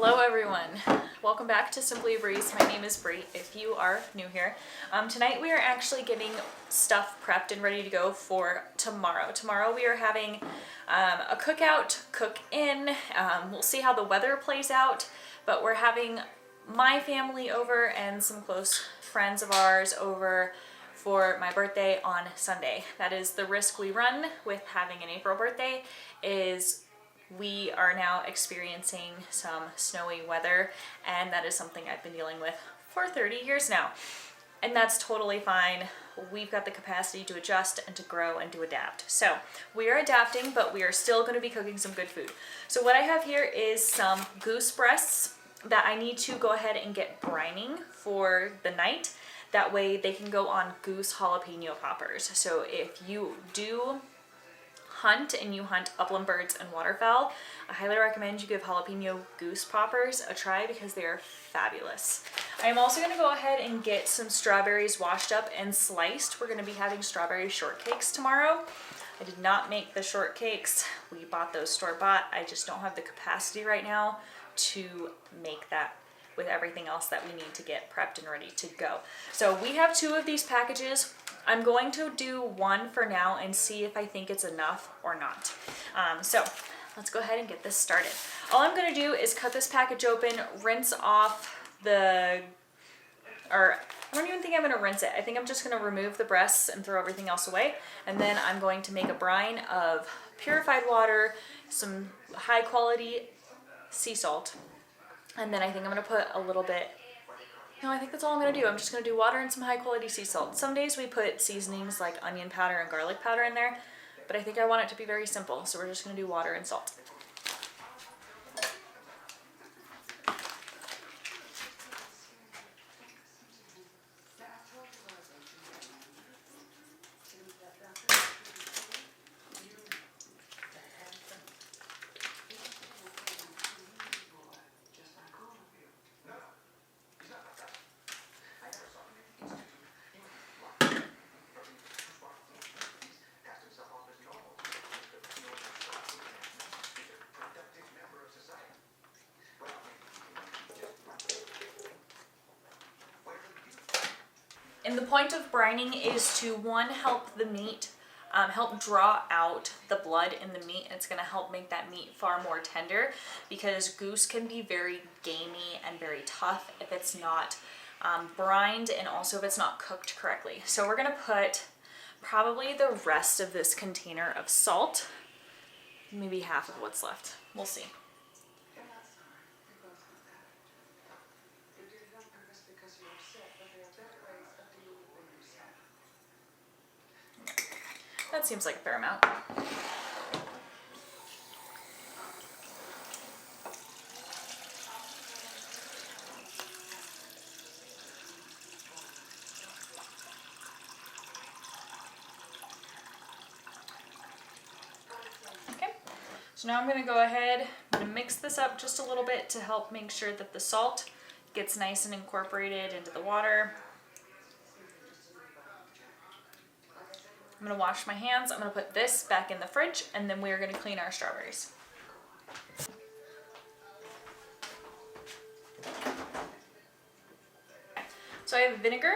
Hello everyone, welcome back to Simply a Breeze. My name is Bree if you are new here. Tonight we are actually getting stuff prepped and ready to go for tomorrow. Tomorrow we are having a cookout, cook-in. We'll see how the weather plays out, but we're having my family over and some close friends of ours over for my birthday on Sunday. That is the risk we run with having an April birthday, is we are now experiencing some snowy weather, and that is something I've been dealing with for 30 years now. And that's totally fine. We've got the capacity to adjust and to grow and to adapt. So we are adapting, but we are still going to be cooking some good food. So what I have here is some goose breasts that I need to go ahead and get brining for the night. That way they can go on goose jalapeno poppers. So if you do hunt and you hunt upland birds and waterfowl, I highly recommend you give jalapeno goose poppers a try because they are fabulous. I am also going to go ahead and get some strawberries washed up and sliced. We're going to be having strawberry shortcakes tomorrow. I did not make the shortcakes. We bought those store-bought. I just don't have the capacity right now to make that with everything else that we need to get prepped and ready to go. So we have 2 of these packages. I'm going to do 1 for now and see if I think it's enough or not. So let's go ahead and get this started. All I'm going to do is cut this package open, rinse off I don't even think I'm going to rinse it. I think I'm just going to remove the breasts and throw everything else away. And then I'm going to make a brine of purified water, some high quality sea salt. And then I think I'm going to put a little bit, no, I think that's all I'm going to do. I'm just going to do water and some high quality sea salt. Some days we put seasonings like onion powder and garlic powder in there, but I think I want it to be very simple. So we're just going to do water and salt. And the point of brining is to, 1, help the meat, help draw out the blood in the meat. It's going to help make that meat far more tender, because goose can be very gamey and very tough if it's not brined, and also if it's not cooked correctly. So we're going to put probably the rest of this container of salt, maybe half of what's left. We'll see. That seems like a fair amount. Okay, so now I'm going to go ahead and mix this up just a little bit to help make sure that the salt gets nice and incorporated into the water. I'm going to wash my hands. I'm going to put this back in the fridge, and then we're going to clean our strawberries. So I have vinegar.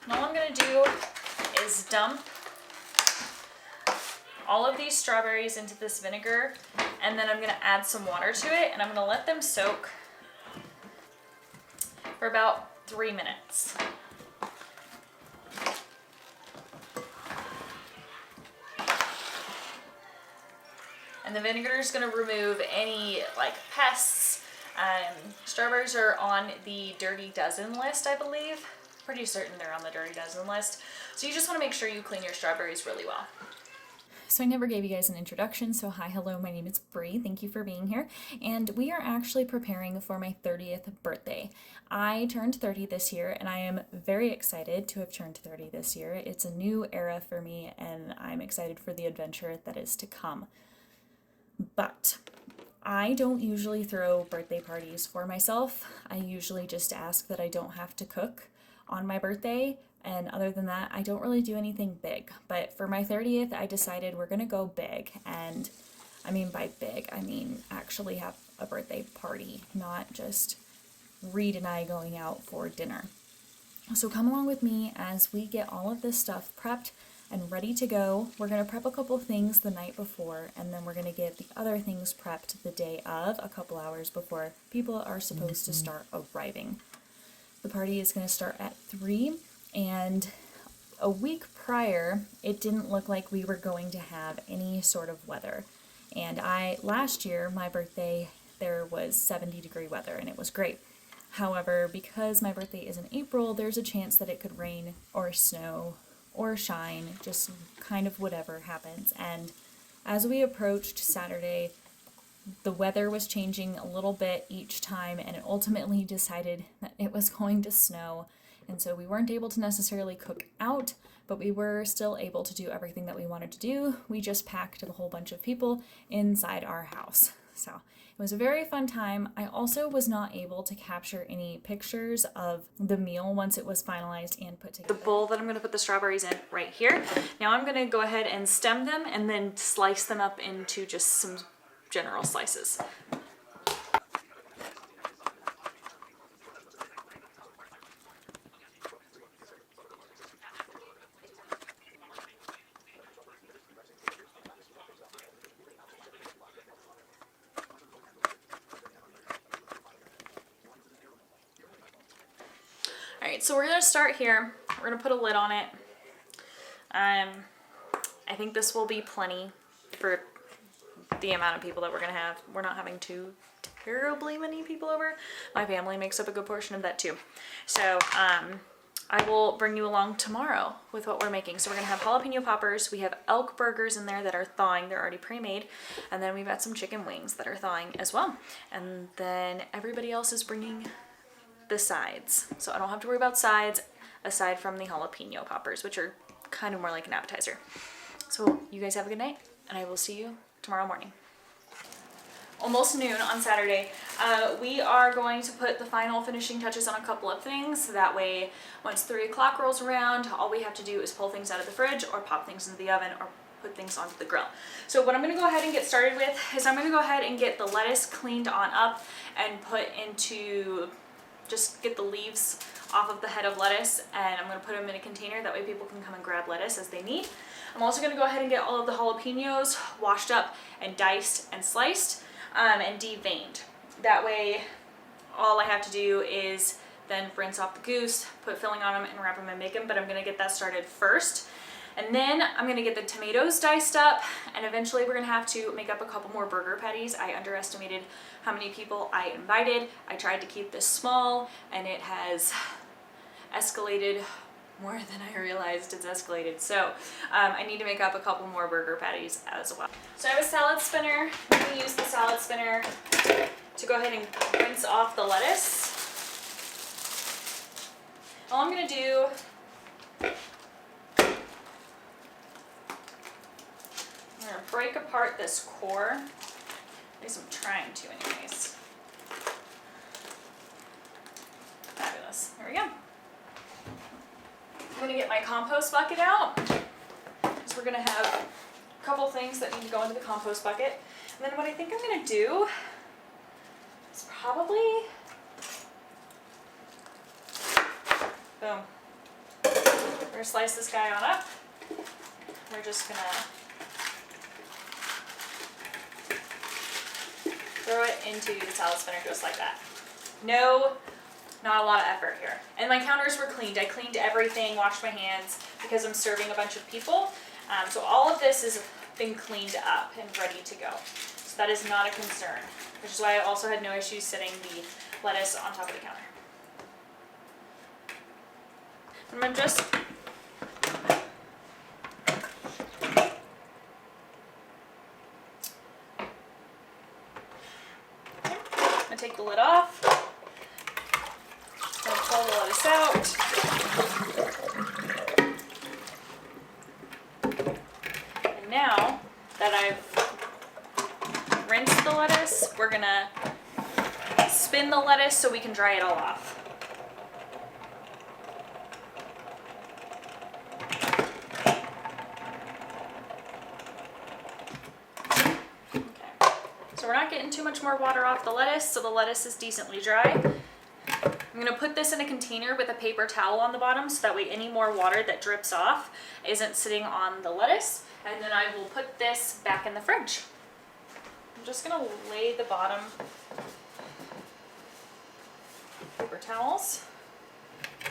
And all I'm going to do is dump all of these strawberries into this vinegar, and then I'm going to add some water to it, and I'm going to let them soak for about 3 minutes. And the vinegar is going to remove any pests. Strawberries are on the Dirty Dozen list, I believe. Pretty certain they're on the Dirty Dozen list. So you just want to make sure you clean your strawberries really well. So I never gave you guys an introduction, so hi, hello, my name is Bree. Thank you for being here. And we are actually preparing for my 30th birthday. I turned 30 this year, and I am very excited to have turned 30 this year. It's a new era for me, and I'm excited for the adventure that is to come. But I don't usually throw birthday parties for myself. I usually just ask that I don't have to cook on my birthday And other than that, I don't really do anything big. But for my 30th, I decided we're gonna go big. And I mean by big, I mean actually have a birthday party, not just Reed and I going out for dinner. So come along with me as we get all of this stuff prepped and ready to go. We're going to prep a couple things the night before, and then we're going to get the other things prepped the day of, a couple hours before people are supposed to start arriving. The party is going to start at 3, and a week prior, it didn't look like we were going to have any sort of weather. And last year, my birthday, there was 70-degree weather, and it was great. However, because my birthday is in April, there's a chance that it could rain or snow or shine, just kind of whatever happens. And as we approached Saturday, the weather was changing a little bit each time, and it ultimately decided that it was going to snow. And so we weren't able to necessarily cook out, but we were still able to do everything that we wanted to do. We just packed a whole bunch of people inside our house. So it was a very fun time. I also was not able to capture any pictures of the meal once it was finalized and put together. The bowl that I'm going to put the strawberries in right here. Now I'm going to go ahead and stem them and then slice them up into just some general slices. Alright, so we're going to start here. We're going to put a lid on it. I think this will be plenty for the amount of people that we're going to have. We're not having too terribly many people over. My family makes up a good portion of that too. So I will bring you along tomorrow with what we're making. So we're going to have jalapeno poppers. We have Elk Burgers in there that are thawing. They're already pre-made. And then we've got some chicken wings that are thawing as well. And then everybody else is bringing the sides. So I don't have to worry about sides aside from the jalapeno poppers, which are kind of more like an appetizer. So you guys have a good night, and I will see you tomorrow morning. Almost noon on Saturday. We are going to put the final finishing touches on a couple of things. So that way, once 3 o'clock rolls around, all we have to do is pull things out of the fridge or pop things into the oven or put things onto the grill. So what I'm going to go ahead and get started with is I'm going to go ahead and get the lettuce cleaned on up and put into, just get the leaves off of the head of lettuce, and I'm going to put them in a container. That way people can come and grab lettuce as they need. I'm also going to go ahead and get all of the jalapenos washed up and diced and sliced and deveined. That way all I have to do is then rinse off the goose, put filling on them, and wrap them and make them, but I'm going to get that started first. And then I'm going to get the tomatoes diced up, and eventually we're going to have to make up a couple more burger patties. I underestimated how many people I invited. I tried to keep this small, and it has escalated more than I realized it's escalated. So I need to make up a couple more burger patties as well. So I have a salad spinner. I'm going to use the salad spinner to go ahead and rinse off the lettuce. All I'm going to do I'm going to break apart this core. At least I'm trying to anyways. Fabulous. There we go. I'm going to get my compost bucket out. So we're going to have a couple things that need to go into the compost bucket. And then what I think I'm going to do is probably, boom. We're going to slice this guy on up. We're just going to throw it into the salad spinner just like that. No, not a lot of effort here. And my counters were cleaned. I cleaned everything, washed my hands because I'm serving a bunch of people. So all of this has been cleaned up and ready to go. So that is not a concern, which is why I also had no issues setting the lettuce on top of the counter. I'm going to just take the lid off, and pull the lettuce out. And now that I've rinsed the lettuce, we're gonna spin the lettuce so we can dry it all off. we're not getting too much more water off the lettuce, so the lettuce is decently dry. I'm gonna put this in a container with a paper towel on the bottom so that way any more water that drips off isn't sitting on the lettuce. And then I will put this back in the fridge. I'm just gonna lay the bottom paper towels.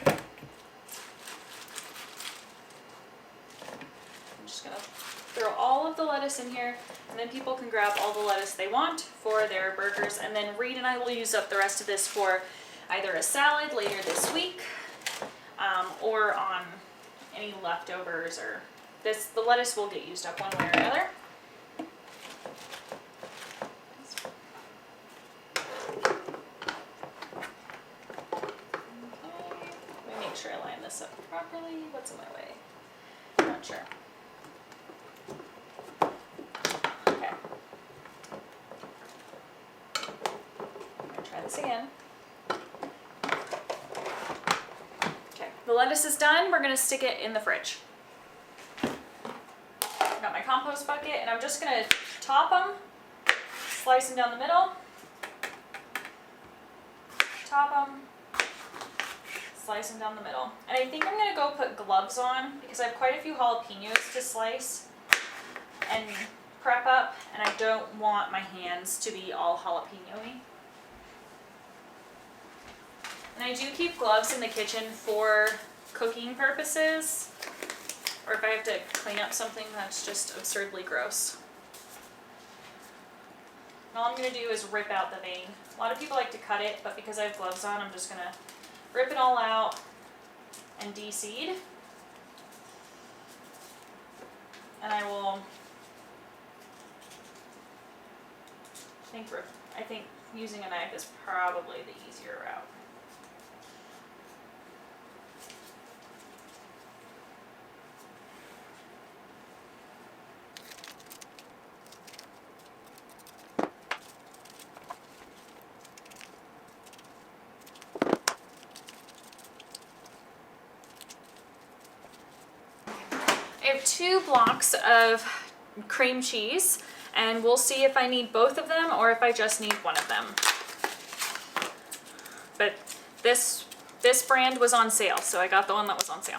I'm just gonna throw all of the lettuce in here, and then people can grab all the lettuce they want for their burgers, and then Reed and I will use up the rest of this for either a salad later this week, or on any leftovers, or the lettuce will get used up one way or another. Okay, let me make sure I line this up properly. What's in my way? I'm not sure. Okay. I'm gonna try this again. The lettuce is done. We're gonna stick it in the fridge. I've got my compost bucket, and I'm just gonna top them, slice them down the middle, top them, slice them down the middle. And I think I'm gonna go put gloves on because I have quite a few jalapenos to slice and prep up, and I don't want my hands to be all jalapeno-y. And I do keep gloves in the kitchen for cooking purposes, or if I have to clean up something that's just absurdly gross. And all I'm going to do is rip out the vein. A lot of people like to cut it, but because I have gloves on, I'm just going to rip it all out and de-seed. And I will, I think using a knife is probably the easier route. I have 2 blocks of cream cheese, and we'll see if I need both of them or if I just need one of them. But this brand was on sale, so I got the one that was on sale.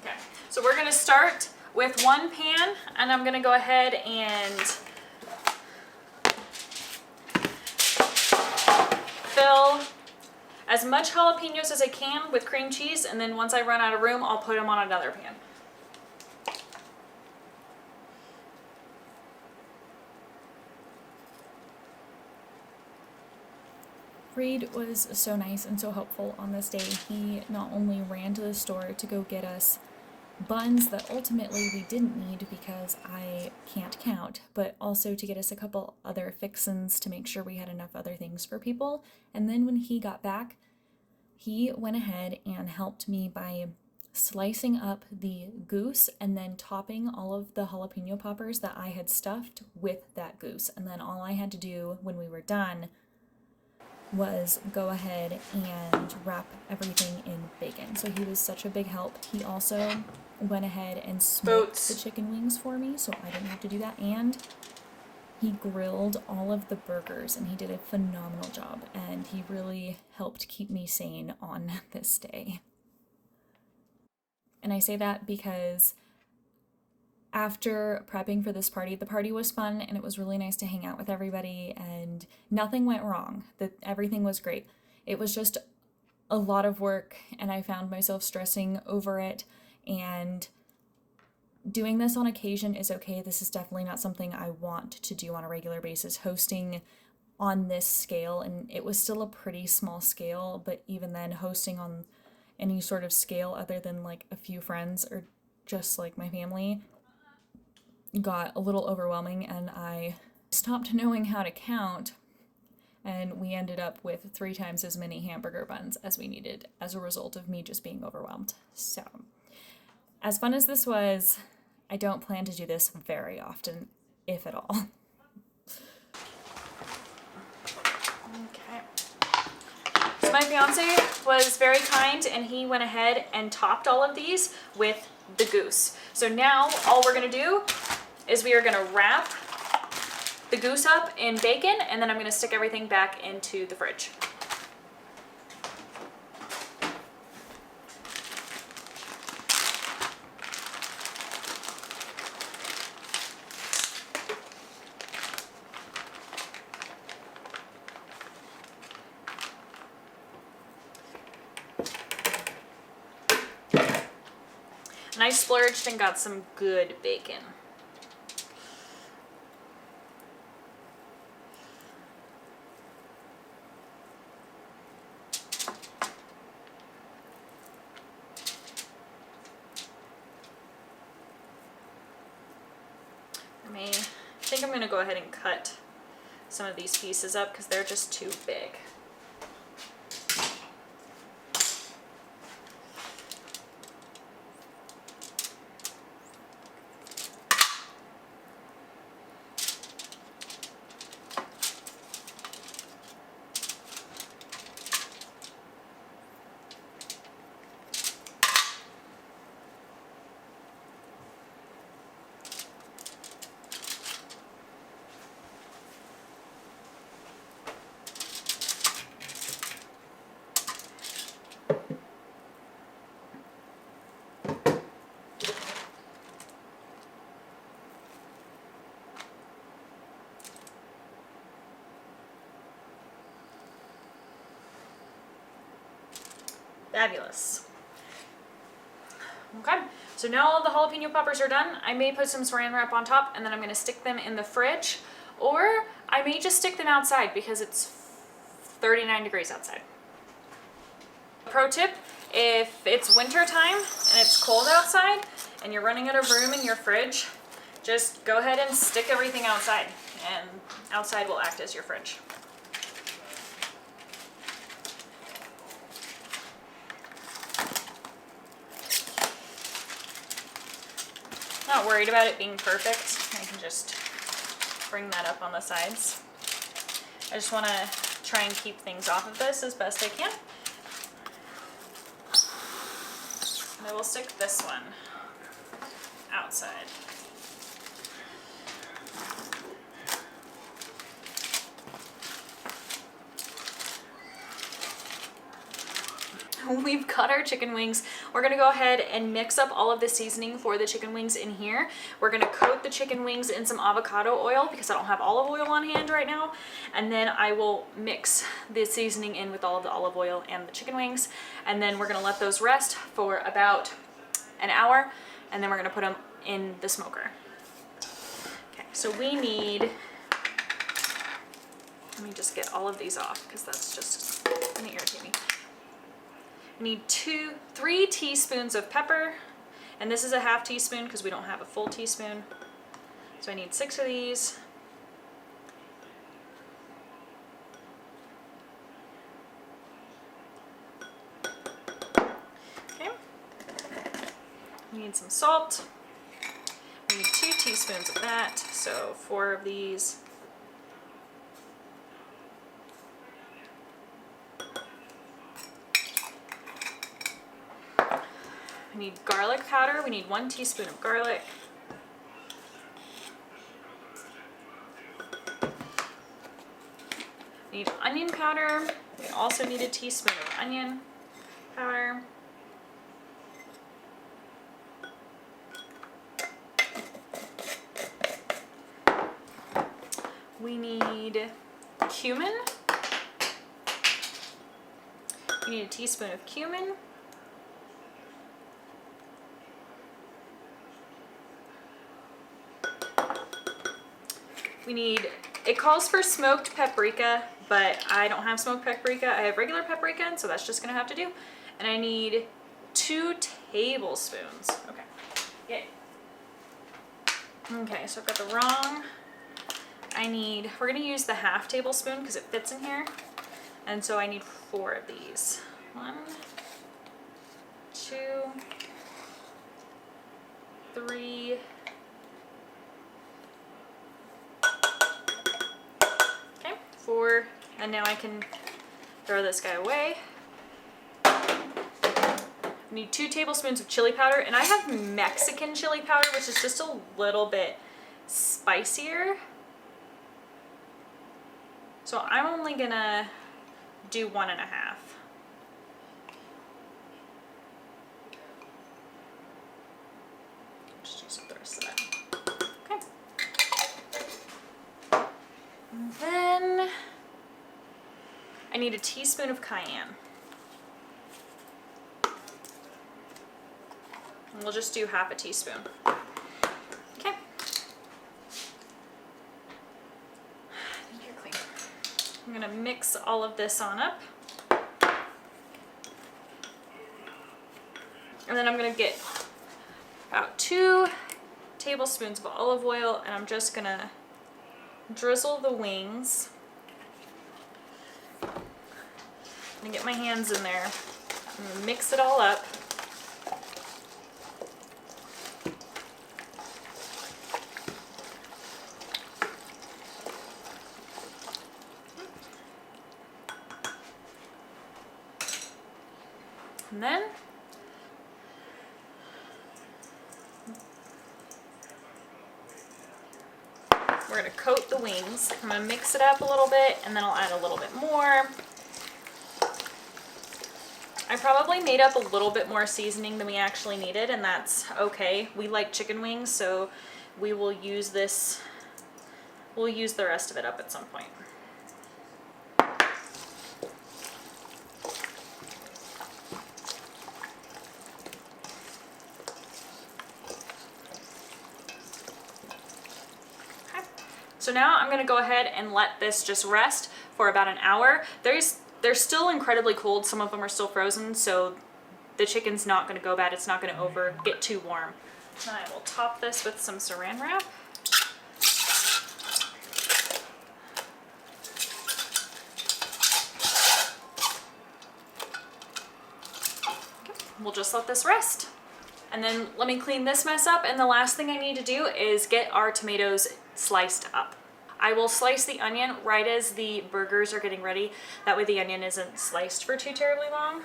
Okay, so we're gonna start with one pan, and I'm gonna go ahead and fill as much jalapenos as I can with cream cheese, and then once I run out of room, I'll put them on another pan. Reed was so nice and so helpful on this day. He not only ran to the store to go get us buns that ultimately we didn't need because I can't count, but also to get us a couple other fixins to make sure we had enough other things for people. And then when he got back, he went ahead and helped me by slicing up the goose and then topping all of the jalapeno poppers that I had stuffed with that goose. And then all I had to do when we were done was go ahead and wrap everything in bacon. So he was such a big help. He also went ahead and smoked the chicken wings for me, so I didn't have to do that. And he grilled all of the burgers, and he did a phenomenal job. And he really helped keep me sane on this day. And I say that because after prepping for this party, the party was fun and it was really nice to hang out with everybody, and nothing went wrong. Everything was great. It was just a lot of work, and I found myself stressing over it, and doing this on occasion is okay. This is definitely not something I want to do on a regular basis, hosting on this scale, and it was still a pretty small scale, but even then, hosting on any sort of scale other than like a few friends or just like my family got a little overwhelming, and I stopped knowing how to count, and we ended up with 3 times as many hamburger buns as we needed as a result of me just being overwhelmed. So, as fun as this was, I don't plan to do this very often, if at all. Okay. So my fiance was very kind and he went ahead and topped all of these with the Goose. So now all we're gonna do is we are gonna wrap the Goose up in bacon, and then I'm gonna stick everything back into the fridge. And I splurged and got some good bacon. I think I'm going to go ahead and cut some of these pieces up because they're just too big. Fabulous. Okay, so now all the jalapeno poppers are done. I may put some saran wrap on top and then I'm going to stick them in the fridge, or I may just stick them outside because it's 39 degrees outside. Pro tip, if it's winter time and it's cold outside and you're running out of room in your fridge, just go ahead and stick everything outside, and outside will act as your fridge. Not worried about it being perfect. I can just bring that up on the sides. I just want to try and keep things off of this as best I can. And I will stick this one outside. We've cut our chicken wings. We're gonna go ahead and mix up all of the seasoning for the chicken wings in here. We're gonna coat the chicken wings in some avocado oil because I don't have olive oil on hand right now. And then I will mix the seasoning in with all of the olive oil and the chicken wings. And then we're gonna let those rest for about an hour. And then we're gonna put them in the smoker. Okay, so we need, let me just get all of these off because that's just gonna irritate me. I need 3 teaspoons of pepper, and this is a half teaspoon because we don't have a full teaspoon. So I need 6 of these. Okay. We need some salt. We need 2 teaspoons of that, so 4 of these. We need garlic powder. We need 1 teaspoon of garlic. We need onion powder. We also need a teaspoon of onion powder. We need cumin. We need a teaspoon of cumin. We need, it calls for smoked paprika, but I don't have smoked paprika. I have regular paprika, and so that's just gonna have to do. And I need 2 tablespoons. Okay. Yay. Okay, so I've got the wrong. We're gonna use the half tablespoon because it fits in here. And so I need 4 of these. 1, 2, 3. Okay, 4 And now I can throw this guy away. I need 2 tablespoons of chili powder, and I have Mexican chili powder, which is just a little bit spicier. So I'm only gonna do 1.5. Just use up the rest of that. Okay. And then I need a teaspoon of cayenne. And we'll just do half a teaspoon. Okay. I think you're clean. I'm gonna mix all of this on up. And then I'm gonna get about 2 tablespoons of olive oil, and I'm just gonna drizzle the wings. And get my hands in there. I'm gonna mix it all up. And then we're gonna coat the wings. I'm gonna mix it up a little bit, and then I'll add a little bit more. I probably made up a little bit more seasoning than we actually needed, and that's okay. We like chicken wings, so we will use this. We'll use the rest of it up at some point. So now I'm gonna go ahead and let this just rest for about an hour. They're still incredibly cold. Some of them are still frozen, so the chicken's not gonna go bad. It's not gonna get too warm. And I will top this with some saran wrap. Okay. We'll just let this rest. And then let me clean this mess up, and the last thing I need to do is get our tomatoes sliced up. I will slice the onion right as the burgers are getting ready. That way the onion isn't sliced for too terribly long.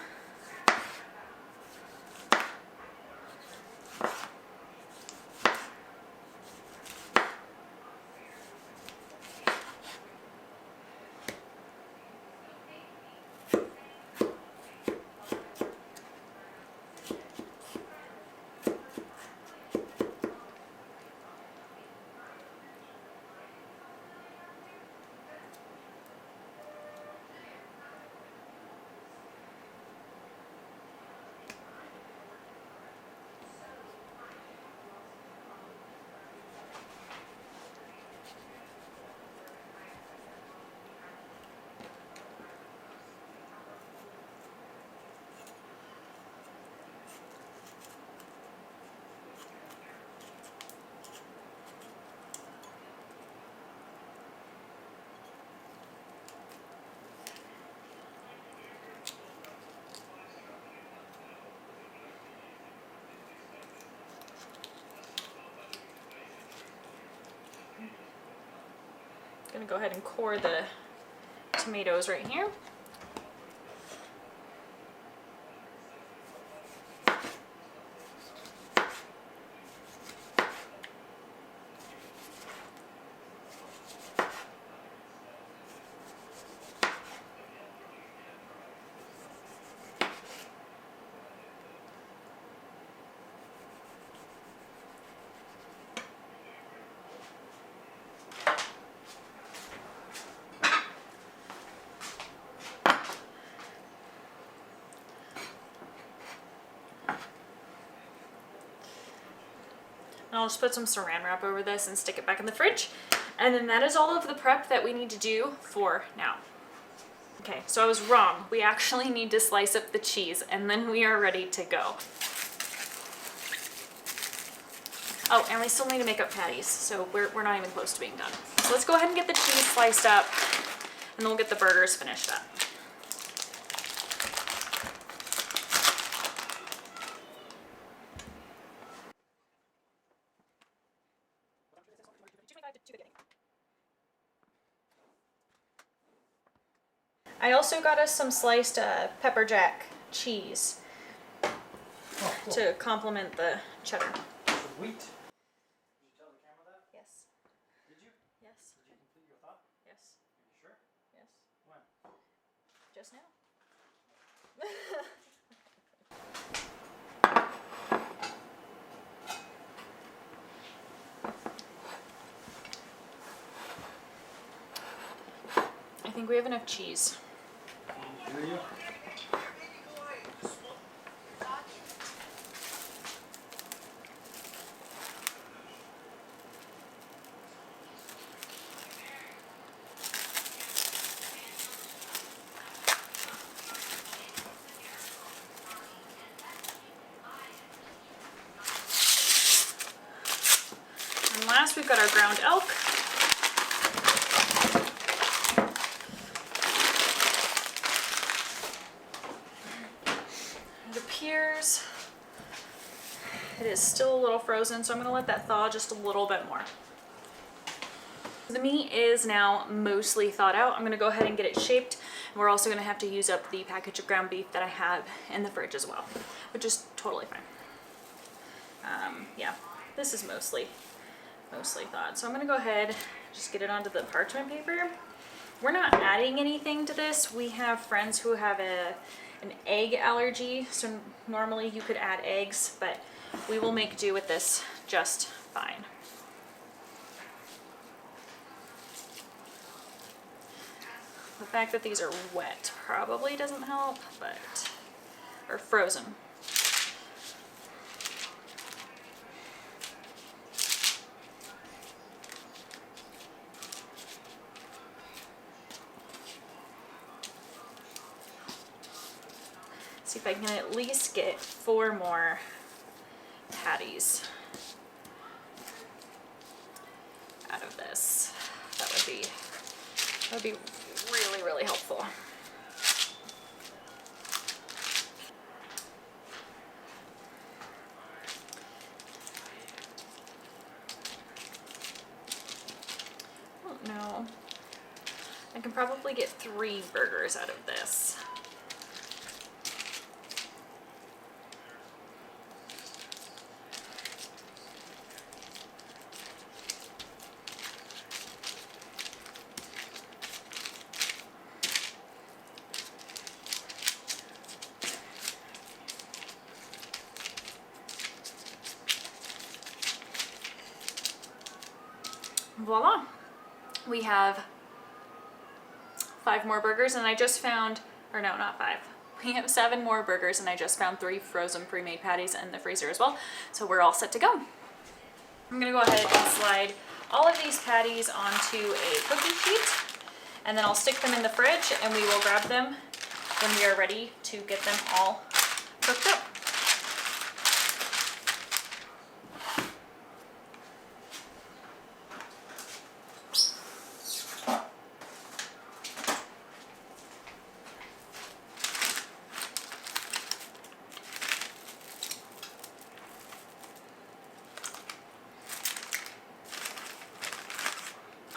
Gonna go ahead and core the tomatoes right here. And I'll just put some saran wrap over this and stick it back in the fridge. And then that is all of the prep that we need to do for now. Okay, so I was wrong. We actually need to slice up the cheese, and then we are ready to go. Oh, and we still need to make up patties, so we're not even close to being done. So let's go ahead and get the cheese sliced up, and then we'll get the burgers finished up. I also got us some sliced pepper jack cheese Oh, cool. to complement the cheddar. Sweet. Did you tell the camera that? Yes. Did you? Yes. Did you complete your thought? Yes. Are you sure? Yes. When? Just now. I think we have enough cheese. Do you? And last, we've got our ground elk. It appears it is still a little frozen, so I'm going to let that thaw just a little bit more. The meat is now mostly thawed out. I'm going to go ahead and get it shaped. And we're also going to have to use up the package of ground beef that I have in the fridge as well, which is totally fine. Yeah, this is mostly thawed. So I'm going to go ahead, just get it onto the parchment paper. We're not adding anything to this. We have friends who have an egg allergy, so normally you could add eggs, but we will make do with this just fine. The fact that these are wet probably doesn't help, but, or frozen. See if I can at least get 4 more patties out of this. That would be really, really helpful. I don't know. I can probably get 3 burgers out of this. Voila, we have 5 more burgers, and I just found, or no, not 5. We have 7 more burgers, and I just found 3 frozen pre-made patties in the freezer as well. So we're all set to go. I'm gonna go ahead and slide all of these patties onto a cookie sheet, and then I'll stick them in the fridge, and we will grab them when we are ready to get them all cooked up.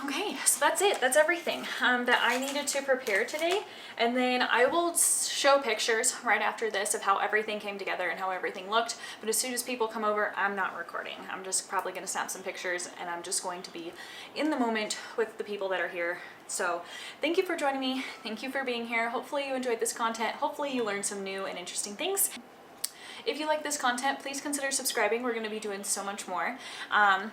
Okay, so that's it. That's everything that I needed to prepare today. And then I will show pictures right after this of how everything came together and how everything looked. But as soon as people come over, I'm not recording. I'm just probably going to snap some pictures, and I'm just going to be in the moment with the people that are here. So thank you for joining me. Thank you for being here. Hopefully you enjoyed this content. Hopefully you learned some new and interesting things. If you like this content, please consider subscribing. We're going to be doing so much more.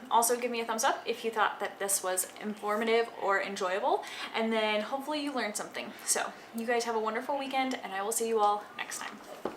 Also, give me a thumbs up if you thought that this was informative or enjoyable. And then hopefully you learned something. So you guys have a wonderful weekend, and I will see you all next time.